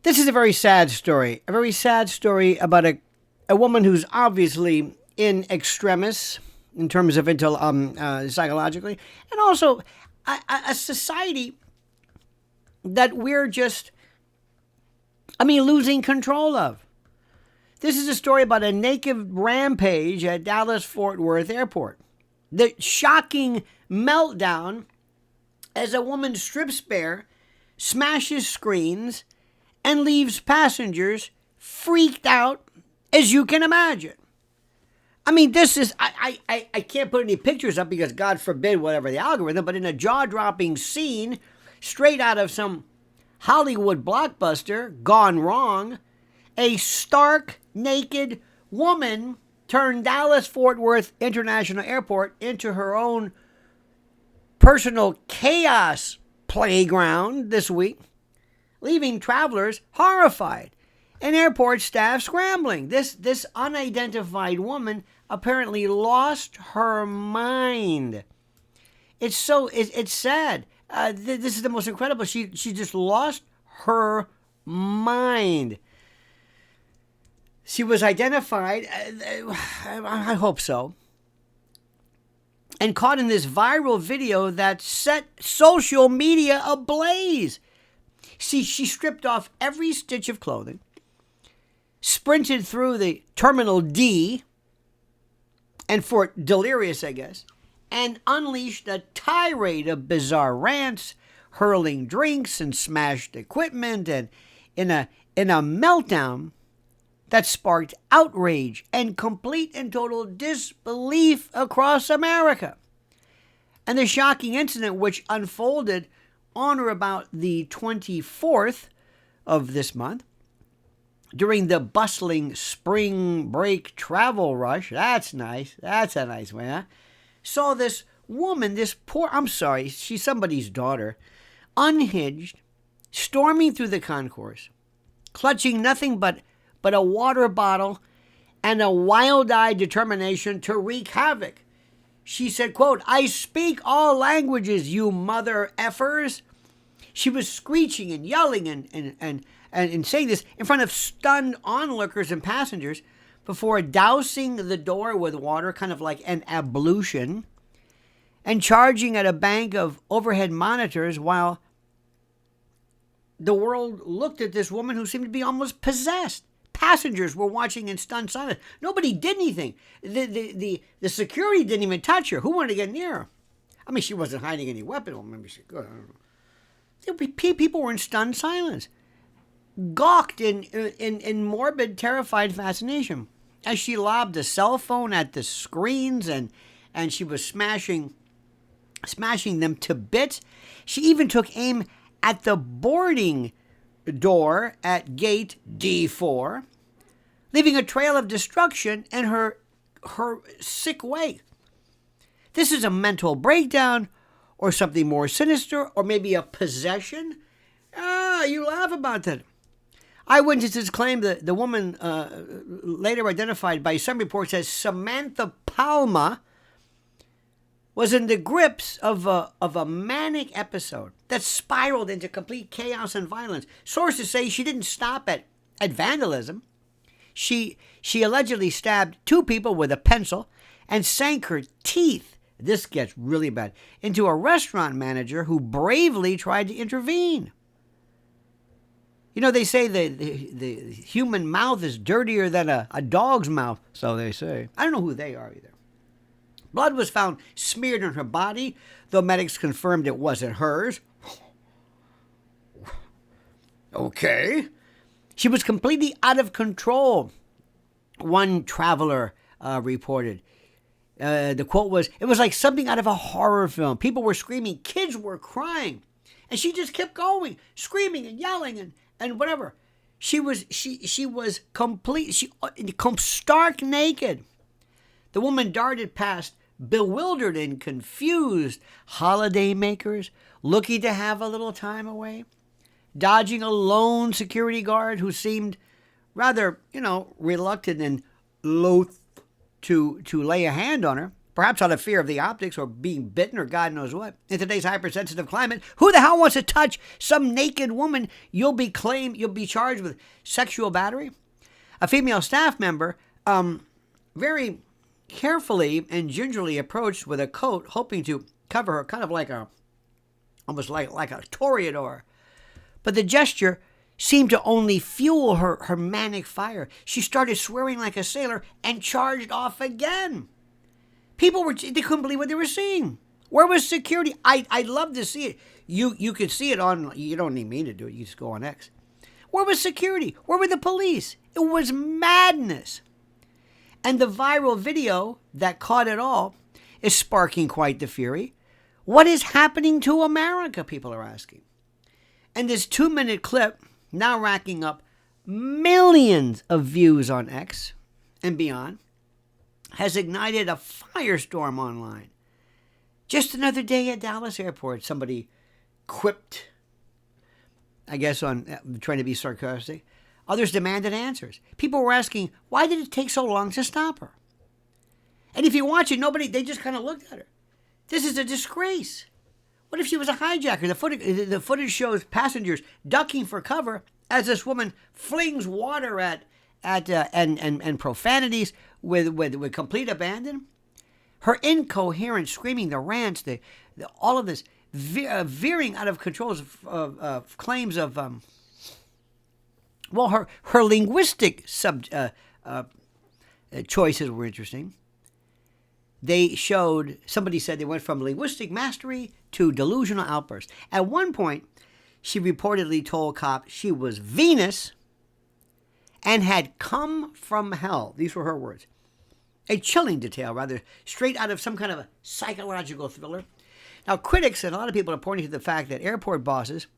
This is a very sad story. A very sad story about a woman who's obviously in extremis in terms of psychologically, and also a society that we're just, losing control of. This is a story about a naked rampage at Dallas-Fort Worth Airport. The shocking meltdown as a woman strips bare, smashes screens, and leaves passengers freaked out, as you can imagine. This is, I can't put any pictures up because God forbid whatever the algorithm, but in a jaw-dropping scene straight out of some Hollywood blockbuster gone wrong, a stark, naked woman turned Dallas-Fort Worth International Airport into her own personal chaos playground this week, leaving travelers horrified and airport staff scrambling. This unidentified woman apparently lost her mind. It's sad. This is the most incredible. She just lost her mind. She was identified, I hope so, and caught in this viral video that set social media ablaze. See, she stripped off every stitch of clothing, sprinted through the Terminal D, and for delirious, I guess, and unleashed a tirade of bizarre rants, hurling drinks and smashed equipment, and in a meltdown that sparked outrage and complete and total disbelief across America. And the shocking incident, which unfolded on or about the 24th of this month, during the bustling spring break travel rush, that's nice, that's a nice way, huh? Saw this woman, she's somebody's daughter, unhinged, storming through the concourse, clutching nothing but a water bottle and a wild-eyed determination to wreak havoc. She said, quote, "I speak all languages, you mother effers." She was screeching and yelling and saying this in front of stunned onlookers and passengers before dousing the door with water, kind of like an ablution, and charging at a bank of overhead monitors while the world looked at this woman who seemed to be almost possessed. Passengers were watching in stunned silence. Nobody did anything. The security didn't even touch her. Who wanted to get near her? She wasn't hiding any weapon. Well, maybe she could. I don't know. People were in stunned silence, gawked in morbid, terrified fascination as she lobbed a cell phone at the screens and she was smashing them to bits. She even took aim at the boarding door at gate D4, leaving a trail of destruction in her sick wake. This is a mental breakdown or something more sinister, or maybe a possession. You laugh about that. Eyewitnesses claim that the woman, later identified by some reports as Samantha Palma, was in the grips of a manic episode that spiraled into complete chaos and violence. Sources say she didn't stop at vandalism. She allegedly stabbed 2 people with a pencil and sank her teeth, this gets really bad, into a restaurant manager who bravely tried to intervene. They say the human mouth is dirtier than a dog's mouth, so they say. I don't know who they are either. Blood was found smeared on her body, though medics confirmed it wasn't hers. Okay. She was completely out of control, one traveler reported. The quote was, "It was like something out of a horror film. People were screaming, kids were crying, and she just kept going, screaming and yelling and whatever. She was stark naked. The woman darted past bewildered and confused holidaymakers looking to have a little time away, dodging a lone security guard who seemed rather, reluctant and loath to lay a hand on her, perhaps out of fear of the optics or being bitten or God knows what. In today's hypersensitive climate, who the hell wants to touch some naked woman? You'll be charged with sexual battery. A female staff member, very carefully and gingerly approached with a coat, hoping to cover her, kind of like almost like a toreador. But the gesture seemed to only fuel her manic fire. She started swearing like a sailor and charged off again. People they couldn't believe what they were seeing. Where was security? I'd love to see it. You could see it on, you don't need me to do it, you just go on X. Where was security? Where were the police? It was madness. And the viral video that caught it all is sparking quite the fury. What is happening to America, people are asking. And this 2-minute clip, now racking up millions of views on X and beyond, has ignited a firestorm online. Just another day at Dallas Airport, somebody quipped, I guess on trying to be sarcastic. Others demanded answers. People were asking, why did it take so long to stop her? And if you watch it, they just kind of looked at her. This is a disgrace. What if she was a hijacker? The footage shows passengers ducking for cover as this woman flings water and profanities with complete abandon. Her incoherent screaming, the rants, all of this veering out of control of claims of her linguistic choices were interesting. Somebody said they went from linguistic mastery to delusional outbursts. At one point, she reportedly told cops she was Venus and had come from hell. These were her words. A chilling detail, rather, straight out of some kind of a psychological thriller. Now, critics and a lot of people are pointing to the fact that airport bosses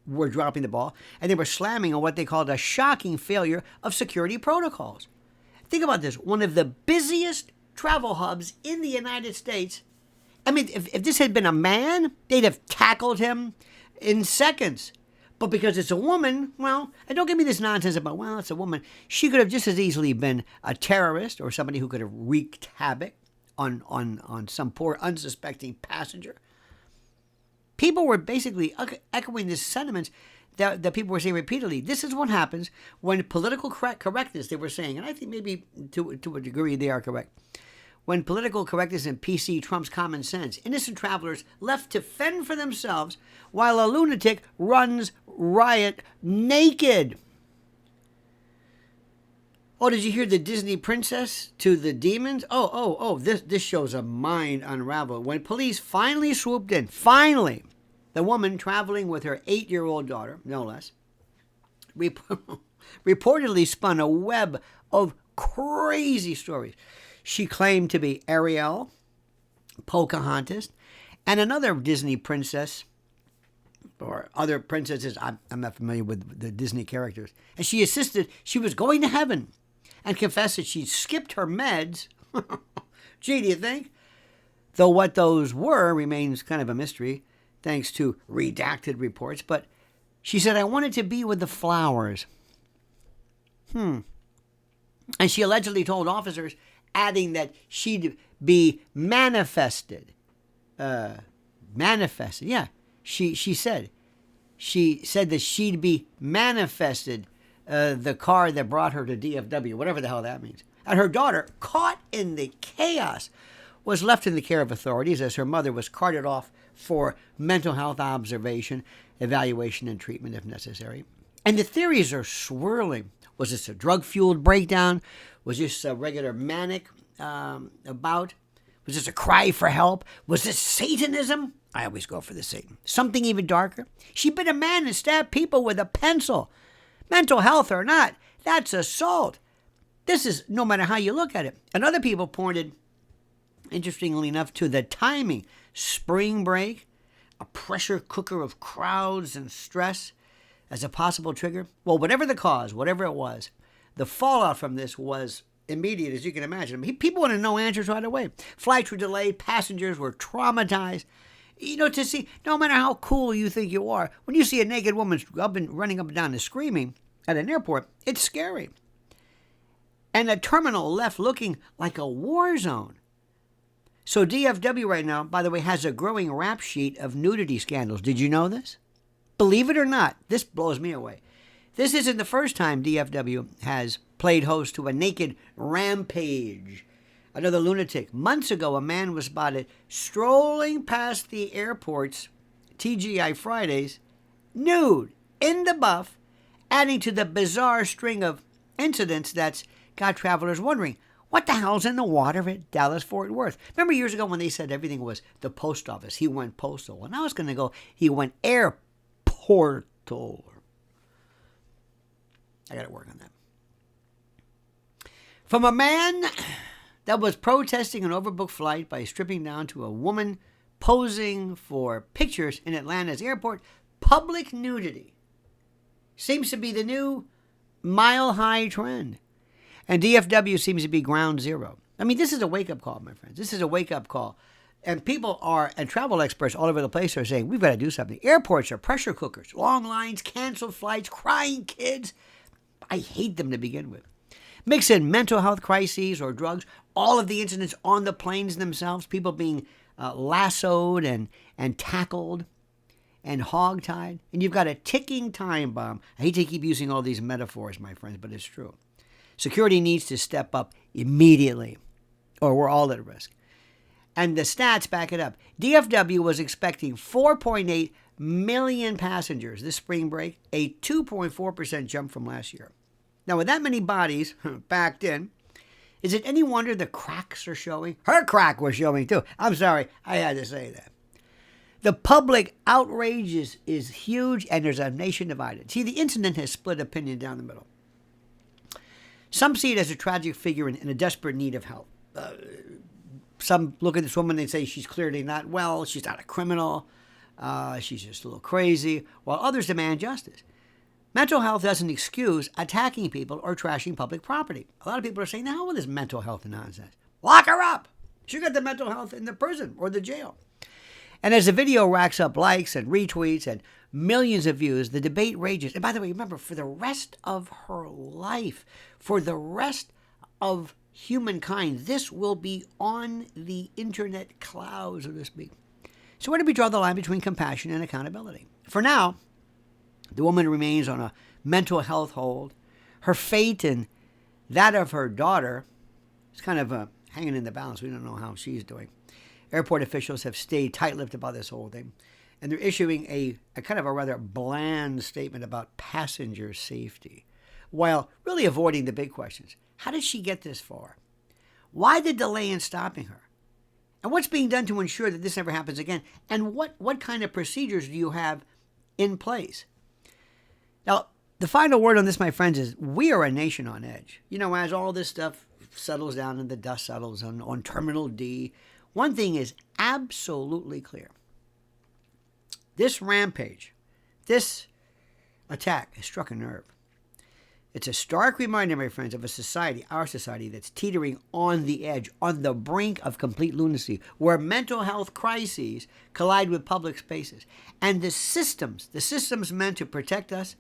were dropping the ball, and they were slamming on what they called a shocking failure of security protocols. Think about this. One of the busiest travel hubs in the United States. I mean, if this had been a man, they'd have tackled him in seconds. But because it's a woman, and don't give me this nonsense about, it's a woman. She could have just as easily been a terrorist or somebody who could have wreaked havoc on some poor unsuspecting passenger. People were basically echoing this sentiment that people were saying repeatedly. This is what happens when political correctness, they were saying, and I think maybe to a degree they are correct. When political correctness and PC trumps common sense, innocent travelers left to fend for themselves while a lunatic runs riot naked. Oh, did you hear the Disney princess to the demons? This shows a mind unraveled. When police finally swooped in, the woman traveling with her 8-year-old daughter, no less, reportedly spun a web of crazy stories. She claimed to be Ariel, Pocahontas, and another Disney princess, or other princesses. I'm not familiar with the Disney characters. And she insisted she was going to heaven and confessed that she'd skipped her meds. Gee, do you think? Though what those were remains kind of a mystery, thanks to redacted reports. But she said, I wanted to be with the flowers. And she allegedly told officers, adding that she'd be manifested. Yeah. She said that she'd be manifested the car that brought her to DFW, whatever the hell that means. And her daughter, caught in the chaos, was left in the care of authorities as her mother was carted off for mental health observation, evaluation, and treatment if necessary. And the theories are swirling. Was this a drug-fueled breakdown? Was this a regular manic bout? Was this a cry for help? Was this Satanism? I always go for the Satan. Something even darker? She bit a man and stabbed people with a pencil. Mental health or not, that's assault. This is no matter how you look at it. And other people pointed, interestingly enough, to the timing. Spring break, a pressure cooker of crowds and stress as a possible trigger. Well, whatever the cause, whatever it was, the fallout from this was immediate, as you can imagine. I mean, people want to know answers right away. Flights were delayed. Passengers were traumatized. To see, no matter how cool you think you are, when you see a naked woman running up and down and screaming at an airport, it's scary. And a terminal left looking like a war zone. So DFW right now, by the way, has a growing rap sheet of nudity scandals. Did you know this? Believe it or not, this blows me away. This isn't the first time DFW has played host to a naked rampage. Another lunatic. Months ago, a man was spotted strolling past the airport's TGI Fridays, nude, in the buff, adding to the bizarre string of incidents that's got travelers wondering, what the hell's in the water at Dallas-Fort Worth? Remember years ago when they said everything was the post office? He went postal. Well, now it's going to go, he went airportal. I got to work on that. From a man that was protesting an overbooked flight by stripping down to a woman posing for pictures in Atlanta's airport, public nudity seems to be the new mile-high trend. And DFW seems to be ground zero. I mean, this is a wake-up call, my friends. This is a wake-up call. And people are, and travel experts all over the place are saying, we've got to do something. Airports are pressure cookers, long lines, canceled flights, crying kids. I hate them to begin with. Mix in mental health crises or drugs, all of the incidents on the planes themselves, people being lassoed and tackled and hogtied. And you've got a ticking time bomb. I hate to keep using all these metaphors, my friends, but it's true. Security needs to step up immediately, or we're all at risk. And the stats back it up. DFW was expecting 4.8 million passengers this spring break, a 2.4% jump from last year. Now, with that many bodies backed in, is it any wonder the cracks are showing? Her crack was showing too. I'm sorry, I had to say that. The public outrage is huge, and there's a nation divided. See, the incident has split opinion down the middle. Some see it as a tragic figure in a desperate need of help. Some look at this woman and say she's clearly not well, she's not a criminal, she's just a little crazy, while others demand justice. Mental health doesn't excuse attacking people or trashing public property. A lot of people are saying, the hell with this mental health nonsense. Lock her up. She got the mental health in the prison or the jail. And as the video racks up likes and retweets and millions of views, the debate rages. And by the way, remember, for the rest of her life, for the rest of humankind, this will be on the internet cloud, so to speak. So where do we draw the line between compassion and accountability? For now, the woman remains on a mental health hold. Her fate and that of her daughter is kind of hanging in the balance. We don't know how she's doing. Airport officials have stayed tight-lipped about this whole thing, and they're issuing a kind of a rather bland statement about passenger safety, while really avoiding the big questions. How did she get this far? Why the delay in stopping her? And what's being done to ensure that this never happens again? And what kind of procedures do you have in place? Now, the final word on this, my friends, is we are a nation on edge. You know, as all this stuff settles down and the dust settles on Terminal D, one thing is absolutely clear. This rampage, this attack has struck a nerve. It's a stark reminder, my friends, of a society, our society, that's teetering on the edge, on the brink of complete lunacy, where mental health crises collide with public spaces. And the systems meant to protect us,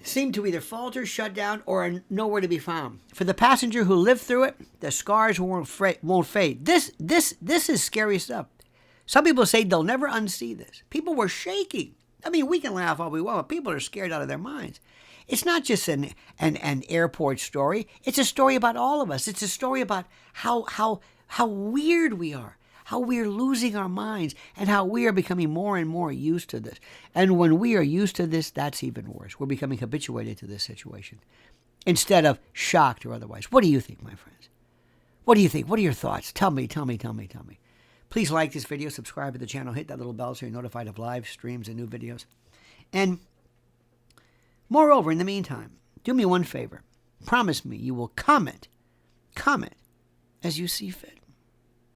seem to either falter, shut down, or are nowhere to be found. For the passenger who lived through it, the scars won't fade. This is scary stuff. Some people say they'll never unsee this. People were shaking. I mean, we can laugh all we want, but people are scared out of their minds. It's not just an airport story. It's a story about all of us. It's a story about how weird we are, how we're losing our minds, and how we are becoming more and more used to this. And when we are used to this, that's even worse. We're becoming habituated to this situation instead of shocked or otherwise. What do you think, my friends? What do you think? What are your thoughts? Tell me. Please like this video, subscribe to the channel, hit that little bell so you're notified of live streams and new videos. And moreover, in the meantime, do me one favor. Promise me you will comment as you see fit.